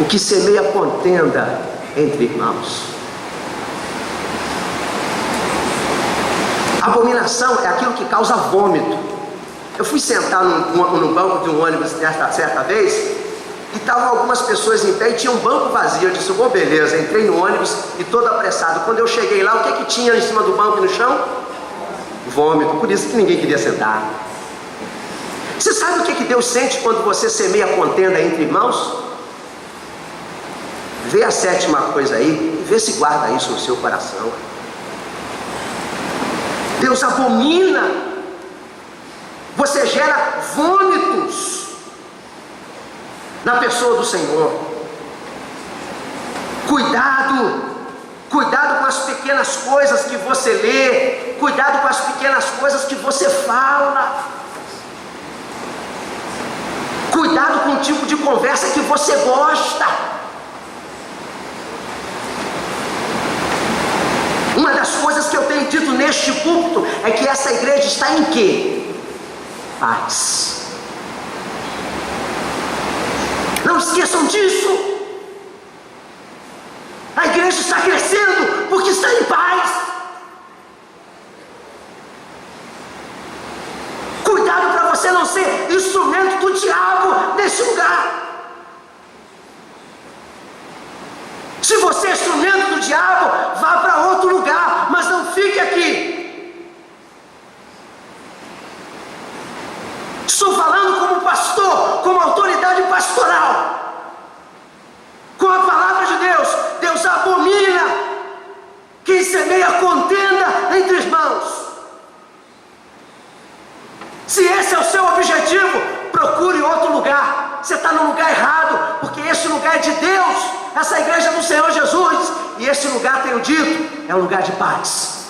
o que semeia contenda entre irmãos. Abominação é aquilo que causa vômito. Eu fui sentar no banco de um ônibus certa vez, e estavam algumas pessoas em pé e tinha um banco vazio. Eu disse, beleza, entrei no ônibus e todo apressado. Quando eu cheguei lá, o que tinha em cima do banco e no chão? Vômito. Por isso que ninguém queria sentar. Você sabe o que Deus sente quando você semeia contenda entre irmãos? Vê a 7ª coisa aí e vê se guarda isso no seu coração. Deus abomina. Você gera vômitos na pessoa do Senhor. Cuidado com as pequenas coisas que você lê, cuidado com as pequenas coisas que você fala, cuidado com o tipo de conversa que você gosta. Uma das coisas que eu tenho dito neste púlpito é que essa igreja está em quê? Paz. Não esqueçam disso. A igreja está crescendo porque está em paz. Cuidado para você não ser instrumento do diabo nesse lugar. Se você é instrumento do diabo, vá para outro lugar, mas não fique aqui. Estou falando como pastor, como autoridade pastoral. Com a palavra de Deus, Deus abomina quem semeia contenda entre irmãos. Se esse é o seu objetivo, procure outro lugar. Você está no lugar errado, porque esse lugar é de Deus, essa igreja é do Senhor Jesus, e esse lugar, tenho dito, é um lugar de paz.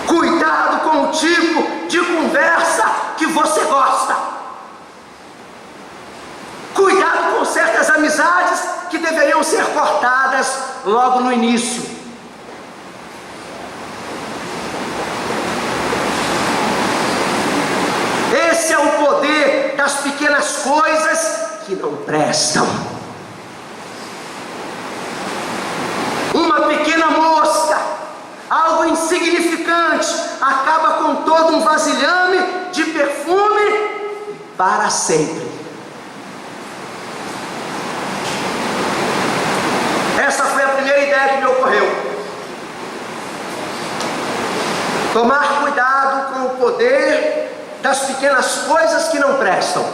Cuidado com o tipo de conversa que você gosta. Cuidado com certas amizades que deveriam ser cortadas logo no início. Esse é o poder das pequenas coisas que não prestam. Uma pequena mosca, algo insignificante, acaba com todo um vasilhame de perfume para sempre. Essa foi a primeira ideia que me ocorreu. Tomar cuidado com o poder das pequenas coisas que não prestam.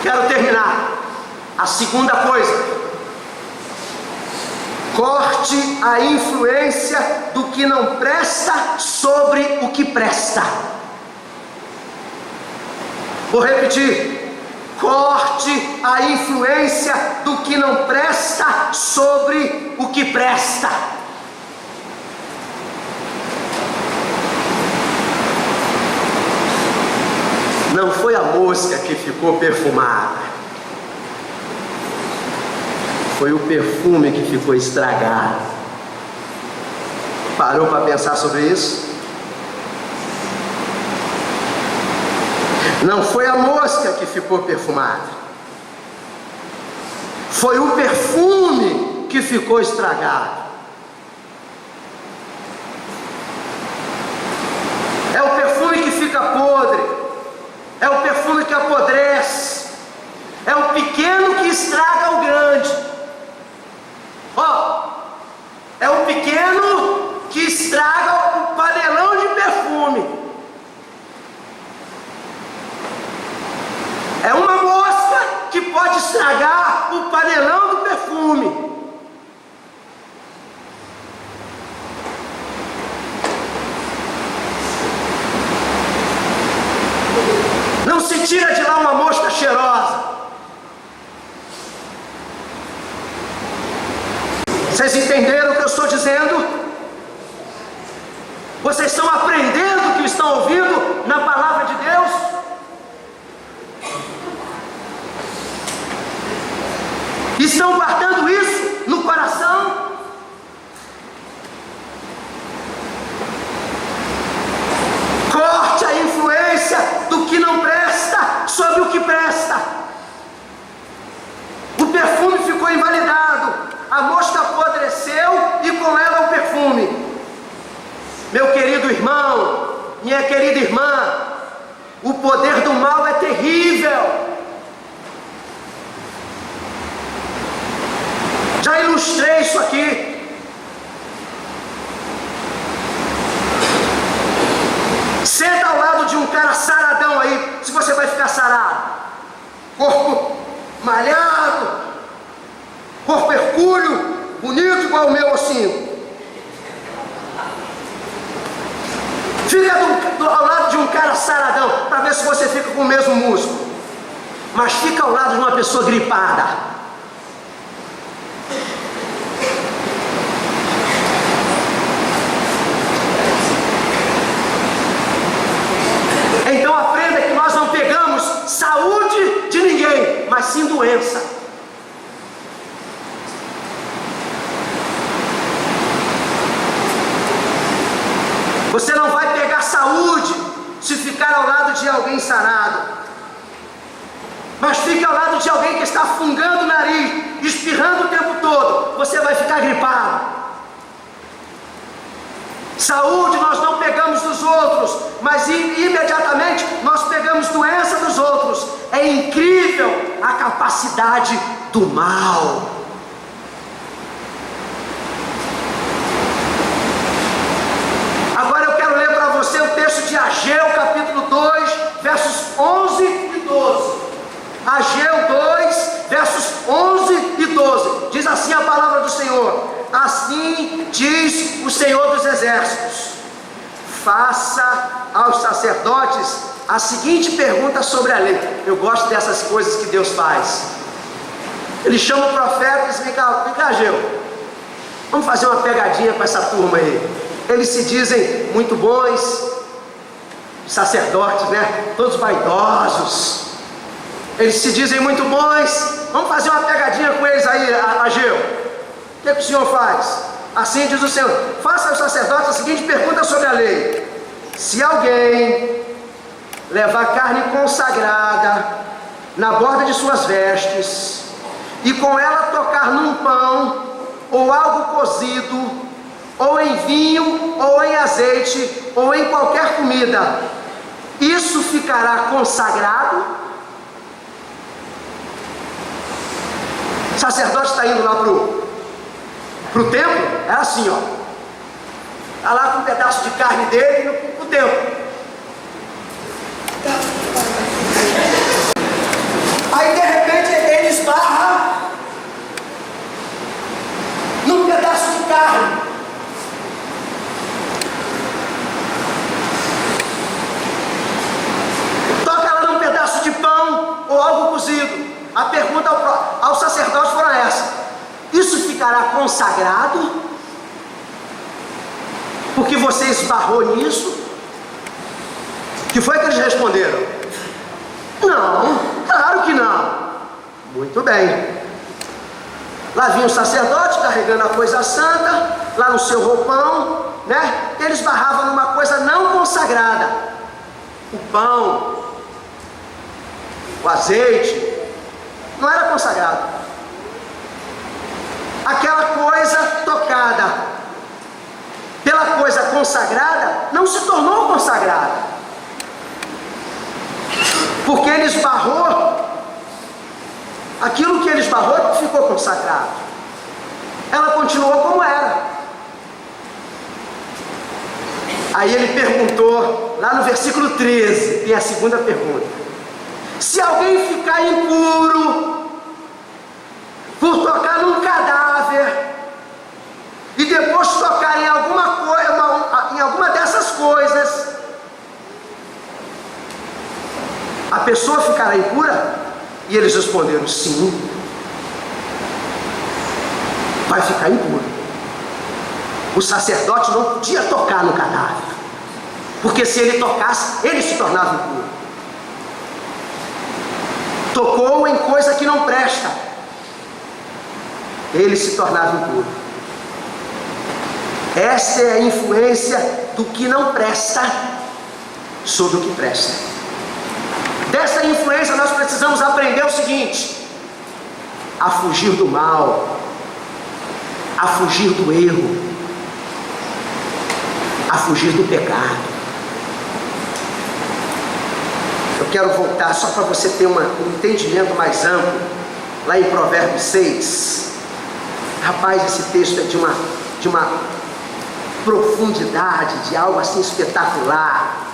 Quero terminar. A segunda coisa: corte a influência do que não presta sobre o que presta. Vou repetir. Corte a influência do que não presta sobre o que presta. Não foi a mosca que ficou perfumada, foi o perfume que ficou estragado. Parou para pensar sobre isso? Não foi a mosca que ficou perfumada, foi o perfume que ficou estragado. É o perfume que fica podre, é o perfume que apodrece, é o pequeno que estraga o grande. É o pequeno que estraga o panelão de perfume. É uma mosca que pode estragar o panelão do perfume. Não se tira de lá uma mosca cheirosa. Vocês entenderam o que eu estou dizendo? Vocês estão aprendendo o que estão ouvindo na palavra de Deus? Estão guardando isso no coração? Corte a influência do que não presta minha querida irmã, o poder do mal é terrível. Já ilustrei isso aqui. Senta ao lado de um cara saradão aí, se você vai ficar sarado. Corpo malhado, corpo hercúleo, bonito igual o meu assim. Fica ao lado de um cara saradão, para ver se você fica com o mesmo músculo. Mas fica ao lado de uma pessoa gripada. Então aprenda que nós não pegamos saúde de ninguém, mas sim doença. Você não vai pegar saúde se ficar ao lado de alguém sarado, mas fique ao lado de alguém que está fungando o nariz, espirrando o tempo todo, você vai ficar gripado. Saúde nós não pegamos dos outros, mas imediatamente nós pegamos doença dos outros. É incrível a capacidade do mal. Agora eu quero ler para você o texto de Ageu, capítulo 2, versos 11 e 12. Ageu 2, versos 11 e 12. Diz assim a palavra do Senhor: assim diz o Senhor dos Exércitos: faça aos sacerdotes a seguinte pergunta sobre a lei. Eu gosto dessas coisas que Deus faz. Ele chama o profeta e diz: vem cá, Ageu, vamos fazer uma pegadinha com essa turma aí. Eles se dizem muito bons, sacerdotes, né? Todos vaidosos. Eles se dizem muito bons. Vamos fazer uma pegadinha com eles aí, Ageu. O que o Senhor faz? Assim diz o Senhor: faça aos sacerdotes a seguinte pergunta sobre a lei: se alguém levar carne consagrada na borda de suas vestes, e com ela tocar num pão, ou algo cozido, ou em vinho, ou em azeite, ou em qualquer comida, isso ficará consagrado? O sacerdote está indo lá para o templo, é assim, ó. Está lá com um pedaço de carne dele no templo. Aí de repente ele esbarra num pedaço de carne. Toca lá num pedaço de pão ou algo cozido. A pergunta ao sacerdote foi essa: isso ficará consagrado? Porque você esbarrou nisso? Que foi que eles responderam? Não, claro que não. Muito bem. Lá vinha o sacerdote carregando a coisa santa, lá no seu roupão, né? Ele esbarrava numa coisa não consagrada. O pão, o azeite, não era consagrado. Aquela coisa tocada pela coisa consagrada não se tornou consagrada, porque ele esbarrou, aquilo que ele esbarrou ficou consagrado. Ela continuou como era. Aí ele perguntou, lá no versículo 13, tem a segunda pergunta: se alguém ficar impuro por tocar num cadáver e depois tocar em alguma dessas coisas, a pessoa ficará impura? E eles responderam: sim, vai ficar impuro. O sacerdote não podia tocar no cadáver, porque se ele tocasse, ele se tornava impuro. Tocou em coisa que não presta, ele se tornava impuro. Esta é a influência do que não presta sobre o que presta. Dessa influência nós precisamos aprender o seguinte: a fugir do mal, a fugir do erro, a fugir do pecado. Eu quero voltar só para você ter um entendimento mais amplo, lá em Provérbios 6. Rapaz, esse texto é de uma profundidade, de algo assim espetacular.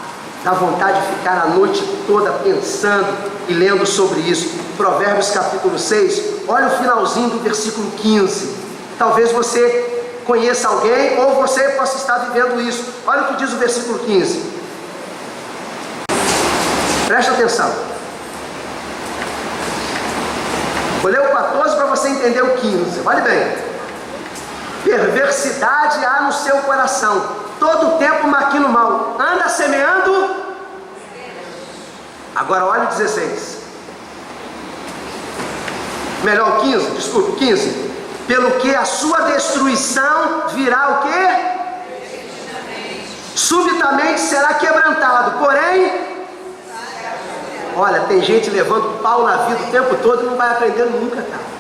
Dá vontade de ficar a noite toda pensando e lendo sobre isso. Provérbios capítulo 6, olha o finalzinho do versículo 15. Talvez você conheça alguém, ou você possa estar vivendo isso. Olha o que diz o versículo 15. Presta atenção. Vou ler o 14 para você entender o 15. Olhe bem. Perversidade há no seu coração, todo o tempo maquina o mal, anda semeando. Agora olha o 16. Melhor o 15, desculpe, o 15. Pelo que a sua destruição virá o quê? Subitamente será quebrantado. Porém, olha, tem gente levando pau na vida o tempo todo e não vai aprender nunca, cara.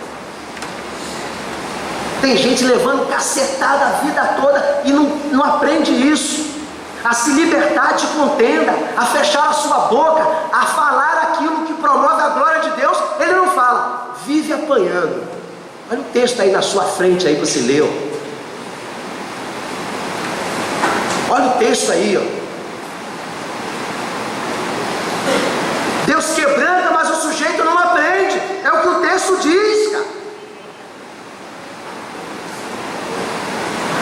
Tem gente levando cacetada a vida toda e não aprende isso. A se libertar de contenda, a fechar a sua boca, a falar aquilo que promove a glória de Deus, ele não fala, vive apanhando. Olha o texto aí na sua frente, aí você leu. Olha o texto aí, ó. Deus quebranta, mas o sujeito não aprende. É o que o texto diz, cara.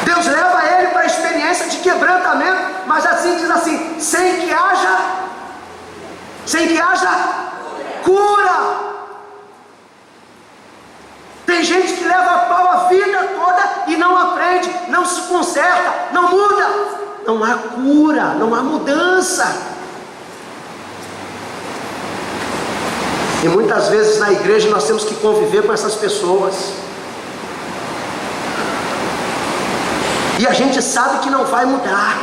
Deus leva ele para a experiência de quebrantamento, mas assim diz assim, sem que haja cura. Tem gente que leva a pau a vida toda e não aprende, não se conserta, não muda. Não há cura, não há mudança. E muitas vezes na igreja nós temos que conviver com essas pessoas. E a gente sabe que não vai mudar.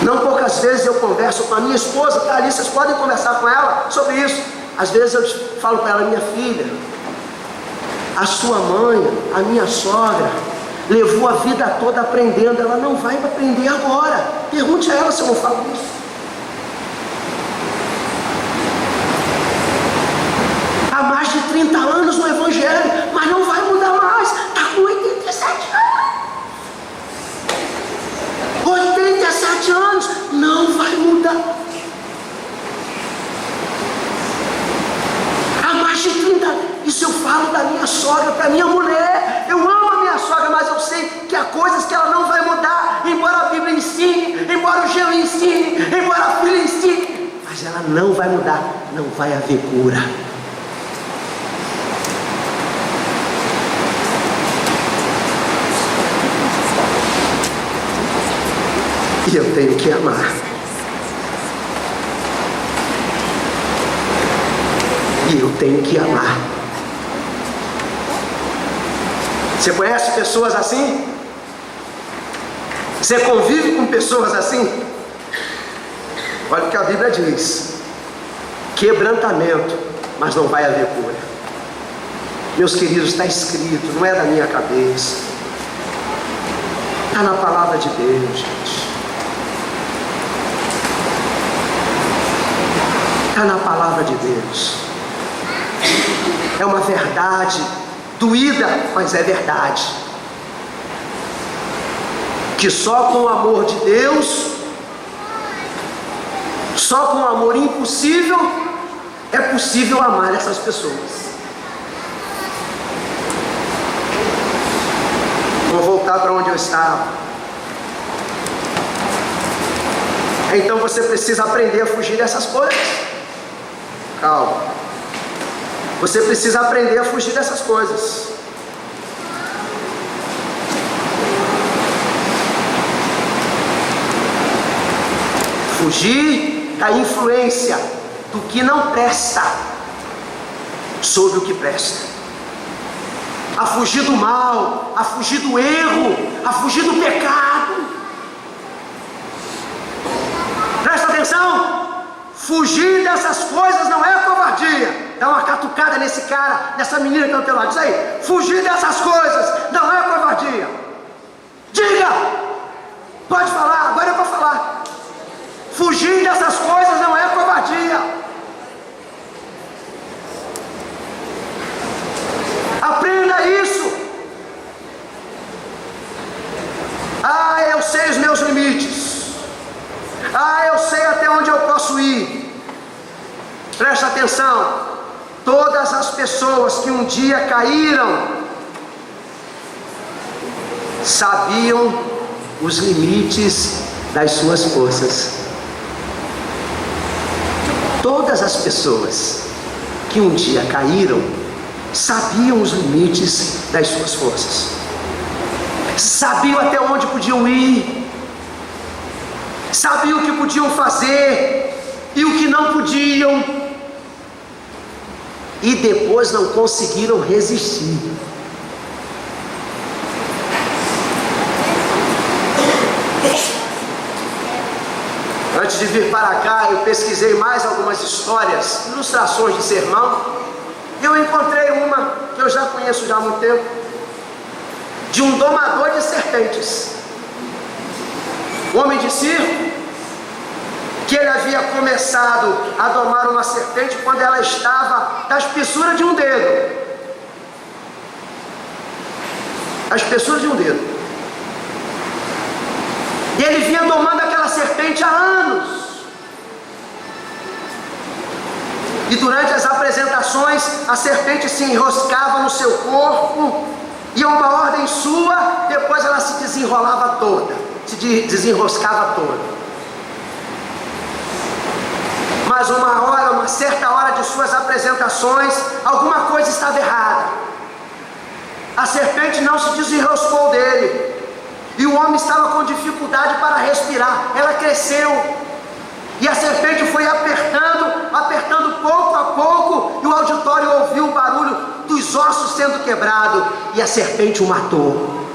Não poucas vezes eu converso com a minha esposa, que ali vocês podem conversar com ela sobre isso. Às vezes eu falo para ela, minha filha, a sua mãe, a minha sogra, levou a vida toda aprendendo, ela não vai aprender agora. Pergunte a ela se eu não falo isso. Há mais de 30 anos no Evangelho, mas não vai mudar mais. Está com 87 anos. 87 anos, não vai mudar. Há mais de 30 anos. Isso eu falo da minha sogra para minha mulher. Eu amo a minha sogra, mas eu sei que há coisas que ela não vai mudar. Embora a Bíblia ensine, embora o Gelo ensine, embora a filha ensine, mas ela não vai mudar. Não vai haver cura. E eu tenho que amar. E eu tenho que amar. Você conhece pessoas assim? Você convive com pessoas assim? Olha o que a Bíblia diz: quebrantamento, mas não vai haver cura. Meus queridos, está escrito, não é da minha cabeça, está na palavra de Deus, gente. Está na palavra de Deus. É uma verdade doída, mas é verdade. Que só com o amor de Deus, só com o amor impossível, é possível amar essas pessoas. Vou voltar para onde eu estava. Então você precisa aprender a fugir dessas coisas. Calma. Você precisa aprender a fugir dessas coisas. Fugir da influência do que não presta sobre o que presta. A fugir do mal, a fugir do erro, a fugir do pecado. Presta atenção. Fugir dessas coisas não é covardia. Dá uma catucada nesse cara, nessa menina que está do teu lado. Diz aí, fugir dessas coisas não é covardia. Diga! Pode falar, agora é para falar. dessas coisas não é covardia. Aprenda isso. Eu sei os meus limites. Eu sei até onde eu posso ir. Preste atenção. Todas as pessoas que um dia caíram sabiam os limites das suas forças. Todas as pessoas que um dia caíram sabiam os limites das suas forças. Sabiam até onde podiam ir. Sabiam o que podiam fazer e o que não podiam. E depois não conseguiram resistir. Antes de vir para cá, eu pesquisei mais algumas histórias, ilustrações de sermão. E eu encontrei uma que eu já conheço já há muito tempo, de um domador de serpentes. Um homem de circo, que ele havia começado a domar uma serpente quando ela estava da espessura de um dedo. A espessura de um dedo. E ele vinha domando aquela serpente há anos. E durante as apresentações, a serpente se enroscava no seu corpo, e a uma ordem sua, depois ela se desenrolava toda, se desenroscava toda. Mas uma certa hora de suas apresentações, alguma coisa estava errada. A serpente não se desenroscou dele, e o homem estava com dificuldade para respirar. Ela cresceu, e a serpente foi apertando pouco a pouco, e o auditório ouviu o barulho dos ossos sendo quebrados, e a serpente o matou.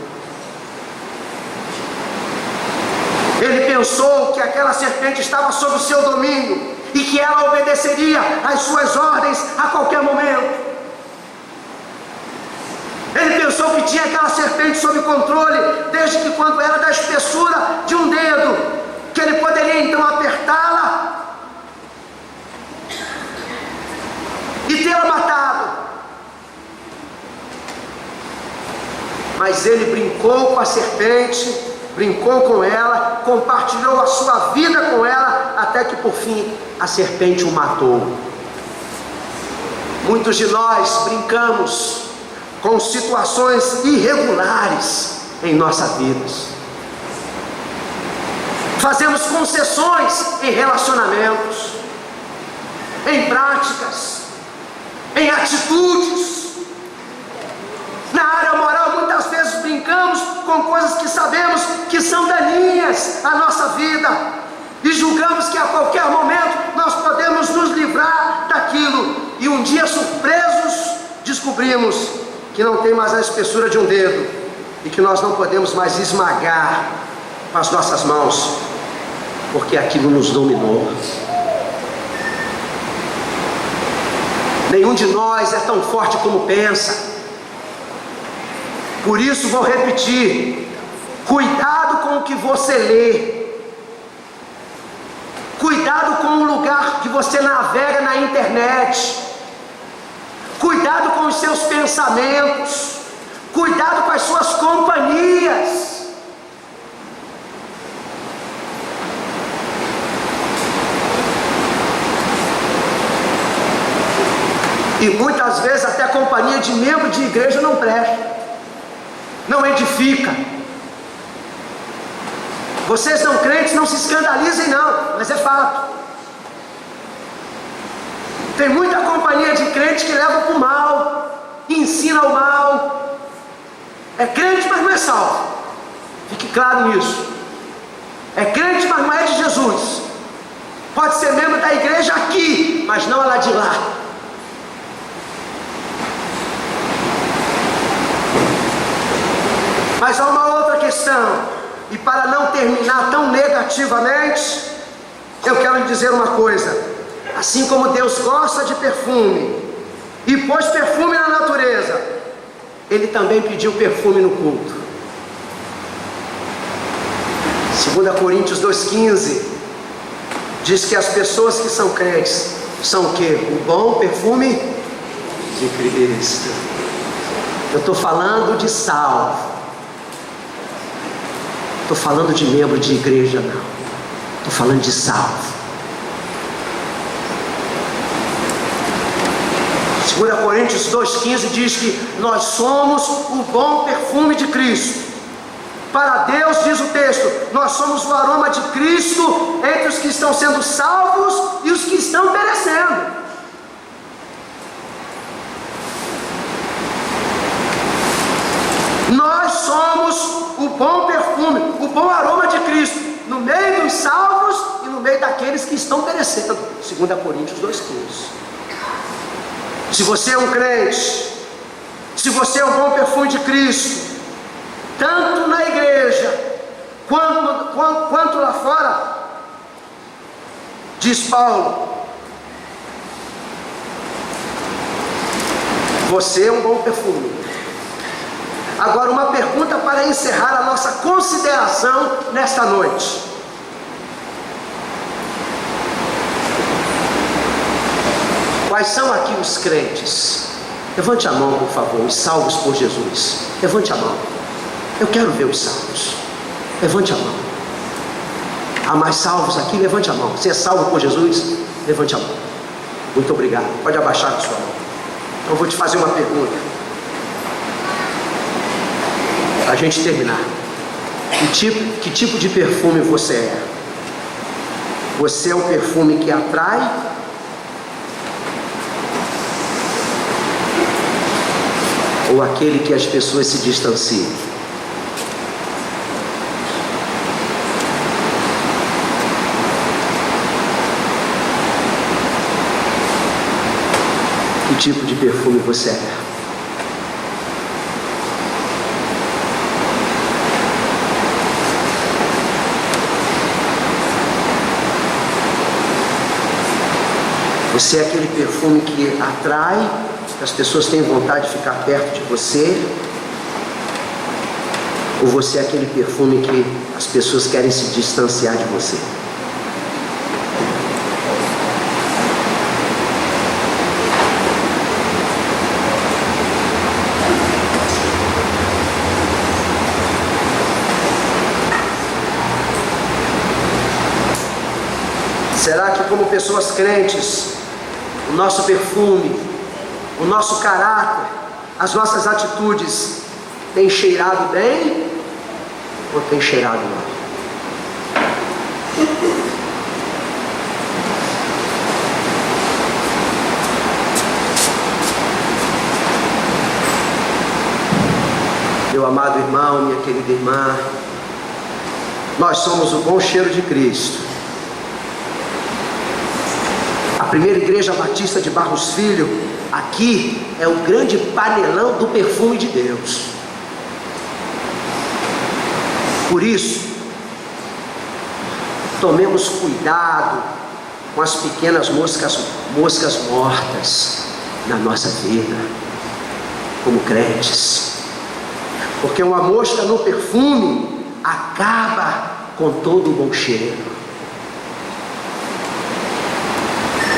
Ele pensou que aquela serpente estava sob o seu domínio, e que ela obedeceria às suas ordens a qualquer momento. Ele pensou que tinha aquela serpente sob controle, desde que quando era da espessura de um dedo, que ele poderia então apertá-la e tê-la matado. Mas ele brincou com a serpente, brincou com ela, compartilhou a sua vida com ela, até que por fim a serpente o matou. Muitos de nós brincamos com situações irregulares em nossa vida. Fazemos concessões em relacionamentos, em práticas, em atitudes. Na área moral, muitas vezes brincamos com coisas que sabemos que são daninhas à nossa vida, e julgamos que a qualquer momento nós podemos nos livrar daquilo, e um dia, surpresos, descobrimos que não tem mais a espessura de um dedo, e que nós não podemos mais esmagar com as nossas mãos, porque aquilo nos dominou. Nenhum de nós é tão forte como pensa. Por isso vou repetir: cuidado com o que você lê, cuidado com o lugar que você navega na internet, cuidado com os seus pensamentos, cuidado com as suas companhias. E muitas vezes até a companhia de membro de igreja não presta, não edifica. Vocês não crentes, não se escandalizem não, mas é fato. Tem muita companhia de crente que leva para o mal, ensina o mal. É crente, mas não é salvo. Fique claro nisso. É crente, mas não é de Jesus. Pode ser membro da igreja aqui, mas não a lá de lá. Mas há uma outra questão, e para não terminar tão negativamente, eu quero lhe dizer uma coisa. Assim como Deus gosta de perfume e pôs perfume na natureza, Ele também pediu perfume no culto. 2 Coríntios 2,15 diz que as pessoas que são crentes são o quê? O bom perfume de Cristo. Eu estou falando de salvo. Estou falando de membro de igreja, não. Estou falando de salvo. 2 Coríntios 2,15 diz que nós somos o bom perfume de Cristo. Para Deus, diz o texto, nós somos o aroma de Cristo entre os que estão sendo salvos e os que estão perecendo. Nós somos o bom perfume, o bom aroma de Cristo, no meio dos salvos e no meio daqueles que estão perecendo. 2 Coríntios 2,15. Se você é um crente, se você é um bom perfume de Cristo, tanto na igreja quanto lá fora, diz Paulo, você é um bom perfume. Agora, uma pergunta para encerrar a nossa consideração nesta noite. Quais são aqui os crentes? Levante a mão, por favor, os salvos por Jesus. Levante a mão. Eu quero ver os salvos. Levante a mão. Há mais salvos aqui? Levante a mão. Você é salvo por Jesus? Levante a mão. Muito obrigado. Pode abaixar a sua mão. Então eu vou te fazer uma pergunta, para a gente terminar. Que tipo de perfume você é? Você é um perfume que atrai? Ou aquele que as pessoas se distanciam? Que tipo de perfume você é? Você é aquele perfume que atrai, que as pessoas têm vontade de ficar perto de você? Ou você é aquele perfume que as pessoas querem se distanciar de você? Será que, como pessoas crentes, o nosso perfume, o nosso caráter, as nossas atitudes têm cheirado bem ou têm cheirado mal? Meu amado irmão, minha querida irmã, nós somos o bom cheiro de Cristo. A primeira igreja batista de Barros Filho, aqui é o grande panelão do perfume de Deus. Por isso, tomemos cuidado com as pequenas moscas mortas na nossa vida, como crentes. Porque uma mosca no perfume acaba com todo o bom cheiro.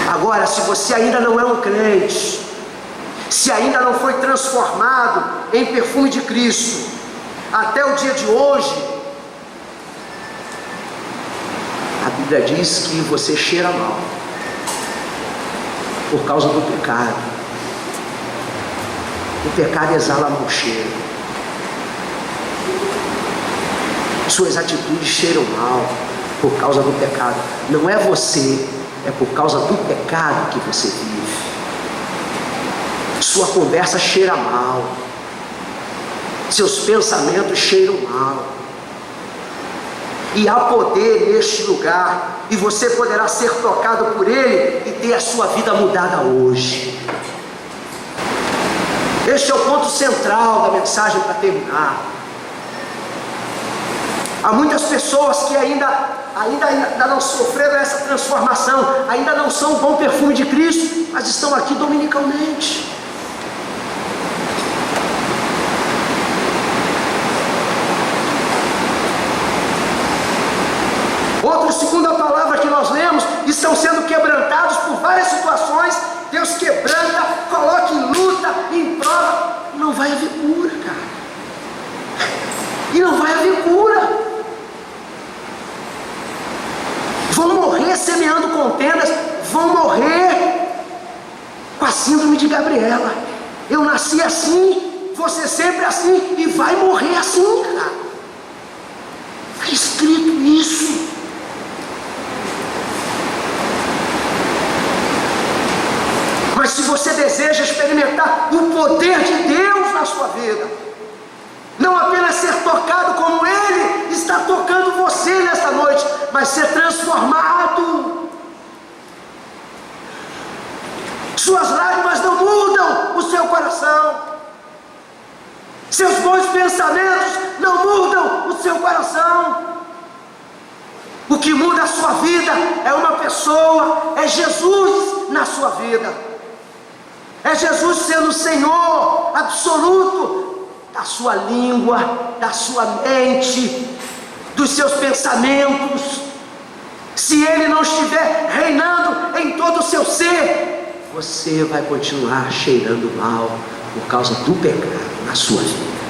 Agora, se você ainda não é um crente, se ainda não foi transformado em perfume de Cristo, até o dia de hoje, a Bíblia diz que você cheira mal, por causa do pecado. O pecado exala mau cheiro. Suas atitudes cheiram mal, por causa do pecado. Não é você, é por causa do pecado que você vive. Sua conversa cheira mal, seus pensamentos cheiram mal. E há poder neste lugar, e você poderá ser tocado por ele e ter a sua vida mudada hoje. Este é o ponto central da mensagem para terminar. Há muitas pessoas que ainda não sofreram essa transformação, ainda não são o bom perfume de Cristo, mas estão aqui dominicalmente. Outra segunda palavra que nós lemos em prova, e não vai haver cura, cara. E não vai haver cura. Vão morrer semeando contendas, vão morrer com a síndrome de Gabriela. Eu nasci assim, você sempre assim, e vai morrer assim, cara. Está escrito isso. Mas se você deseja experimentar o poder de Deus na sua vida, não apenas ser tocado como Ele está tocando você nesta noite, mas ser transformado. Suas lágrimas não mudam o seu coração, seus bons pensamentos não mudam o seu coração. O que muda a sua vida é uma pessoa, é Jesus na sua vida, é Jesus sendo o Senhor absoluto da sua língua, da sua mente, dos seus pensamentos. Se Ele não estiver reinando em todo o seu ser, você vai continuar cheirando mal por causa do pecado na sua vida.